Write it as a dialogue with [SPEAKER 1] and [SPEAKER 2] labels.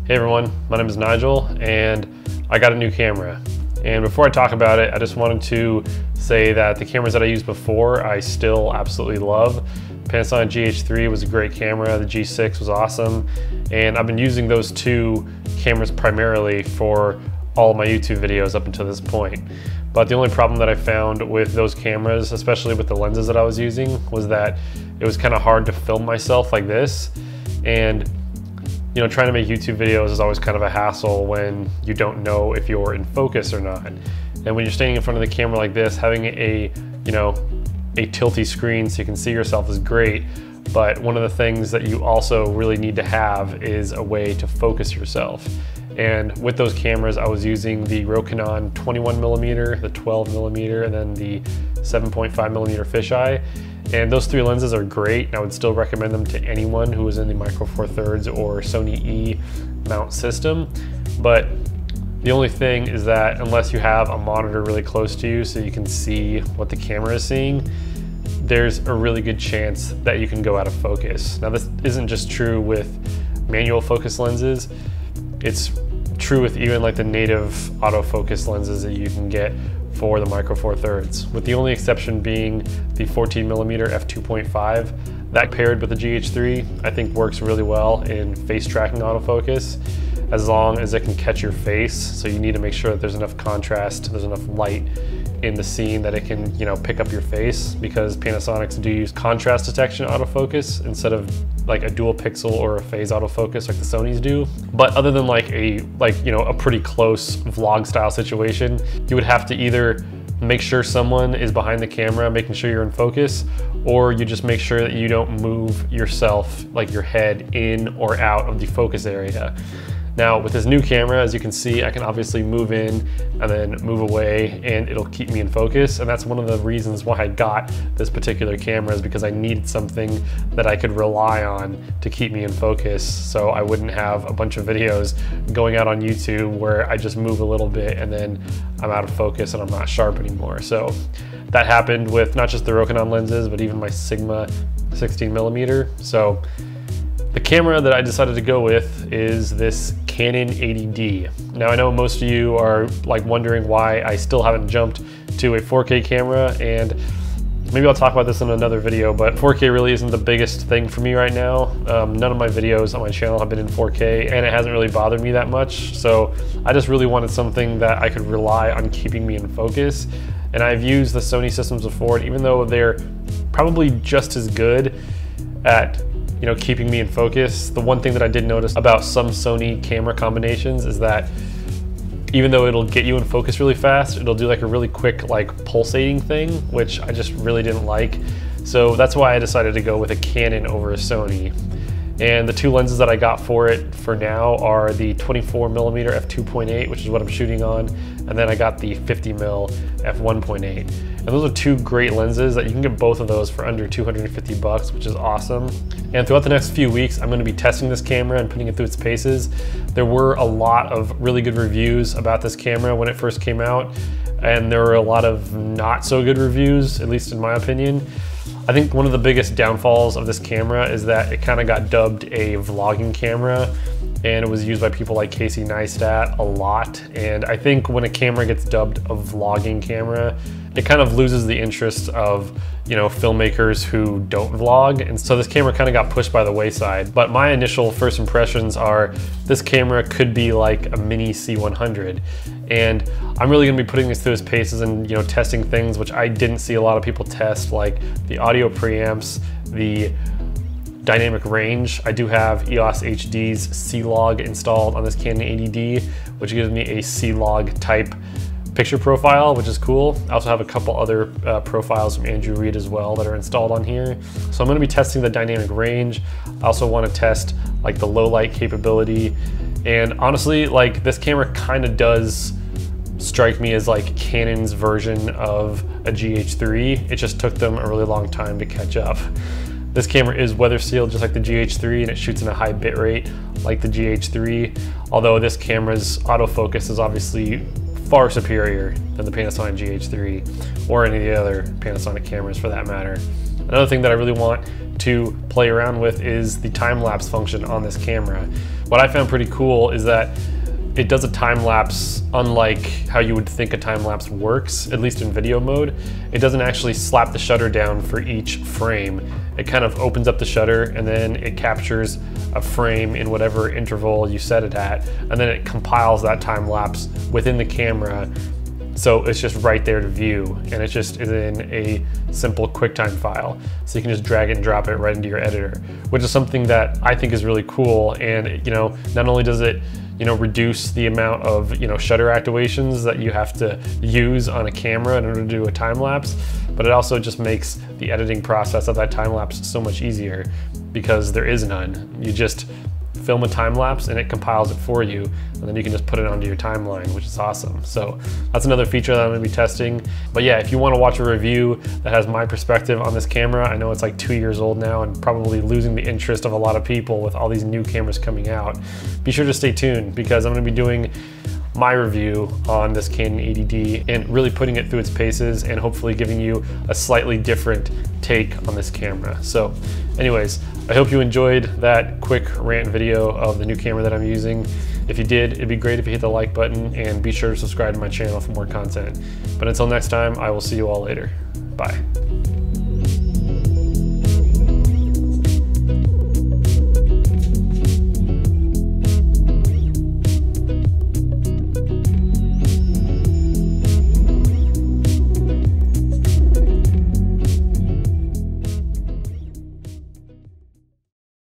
[SPEAKER 1] Hey everyone, my name is Nigel and I got a new camera. And before I talk about it, I just wanted to say that the cameras that I used before, I still absolutely love. Panasonic GH3 was a great camera, the G6 was awesome, and I've been using those two cameras primarily for all of my YouTube videos up until this point. But the only problem that I found with those cameras, especially with the lenses that I was using, was that it was kind of hard to film myself like this. And you know, trying to make YouTube videos is always kind of a hassle when you don't know if you're in focus or not. And when you're standing in front of the camera like this, having a tilty screen so you can see yourself is great. But one of the things that you also really need to have is a way to focus yourself. And with those cameras, I was using the Canon 21mm, the 12mm, and then the 7.5mm fisheye. And those three lenses are great, and I would still recommend them to anyone who is in the Micro Four Thirds or Sony E mount system. But the only thing is that unless you have a monitor really close to you so you can see what the camera is seeing, there's a really good chance that you can go out of focus. Now, this isn't just true with manual focus lenses. It's true with even like the native autofocus lenses that you can get for the Micro Four Thirds, with the only exception being the 14mm f2.5. That paired with the GH3, I think works really well in face tracking autofocus, as long as it can catch your face. So you need to make sure that there's enough contrast, there's enough light in the scene that it can, pick up your face, because Panasonics do use contrast detection autofocus instead of like a dual pixel or a phase autofocus like the Sonys do. But other than a pretty close vlog style situation, you would have to either make sure someone is behind the camera making sure you're in focus, or you just make sure that you don't move yourself, like your head, in or out of the focus area. Now with this new camera, as you can see, I can obviously move in and then move away and it'll keep me in focus. And that's one of the reasons why I got this particular camera, is because I needed something that I could rely on to keep me in focus, so I wouldn't have a bunch of videos going out on YouTube where I just move a little bit and then I'm out of focus and I'm not sharp anymore. So that happened with not just the Canon lenses, but even my Sigma 16mm. So the camera that I decided to go with is this Canon 80D. Now I know most of you are wondering why I still haven't jumped to a 4K camera, and maybe I'll talk about this in another video, but 4K really isn't the biggest thing for me right now. None of my videos on my channel have been in 4K, and it hasn't really bothered me that much. So I just really wanted something that I could rely on keeping me in focus. And I've used the Sony systems before, and even though they're probably just as good at keeping me in focus, the one thing that I did notice about some Sony camera combinations is that even though it'll get you in focus really fast, it'll do like a really quick pulsating thing, which I just really didn't like. So that's why I decided to go with a Canon over a Sony. And the two lenses that I got for it for now are the 24mm f2.8, which is what I'm shooting on, and then I got the 50mm f1.8. And those are two great lenses that you can get both of those for under 250 bucks, which is awesome. And throughout the next few weeks, I'm going to be testing this camera and putting it through its paces. There were a lot of really good reviews about this camera when it first came out, and there were a lot of not so good reviews, at least in my opinion. I think one of the biggest downfalls of this camera is that it kind of got dubbed a vlogging camera, and it was used by people like Casey Neistat a lot. And I think when a camera gets dubbed a vlogging camera, it kind of loses the interest of filmmakers who don't vlog. And so this camera kind of got pushed by the wayside. But my initial first impressions are this camera could be like a mini C100. And I'm really gonna be putting this through its paces and testing things which I didn't see a lot of people test, like the audio preamps, the dynamic range. I do have EOS HD's C-Log installed on this Canon 80D, which gives me a C-Log type picture profile, which is cool. I also have a couple other profiles from Andrew Reid as well that are installed on here. So I'm gonna be testing the dynamic range. I also wanna test the low light capability. And honestly, this camera kind of does strike me as Canon's version of a GH3. It just took them a really long time to catch up. This camera is weather sealed just like the GH3, and it shoots in a high bit rate like the GH3, although this camera's autofocus is obviously far superior than the Panasonic GH3 or any of the other Panasonic cameras for that matter. Another thing that I really want to play around with is the time-lapse function on this camera. What I found pretty cool is that it does a time lapse unlike how you would think a time lapse works, at least in video mode. It doesn't actually slap the shutter down for each frame. It kind of opens up the shutter and then it captures a frame in whatever interval you set it at, and then it compiles that time lapse within the camera. So it's just right there to view, and it just is in a simple QuickTime file. So you can just drag it and drop it right into your editor, which is something that I think is really cool. And not only does it reduce the amount of shutter activations that you have to use on a camera in order to do a time lapse, but it also just makes the editing process of that time lapse so much easier because there is none. You just film a time lapse and it compiles it for you, and then you can just put it onto your timeline, which is awesome. So that's another feature that I'm gonna be testing. But yeah, if you wanna watch a review that has my perspective on this camera, I know it's like 2 years old now and probably losing the interest of a lot of people with all these new cameras coming out. Be sure to stay tuned because I'm gonna be doing my review on this Canon 80D and really putting it through its paces and hopefully giving you a slightly different take on this camera. So anyways, I hope you enjoyed that quick rant video of the new camera that I'm using. If you did, it'd be great if you hit the like button and be sure to subscribe to my channel for more content. But until next time, I will see you all later. Bye.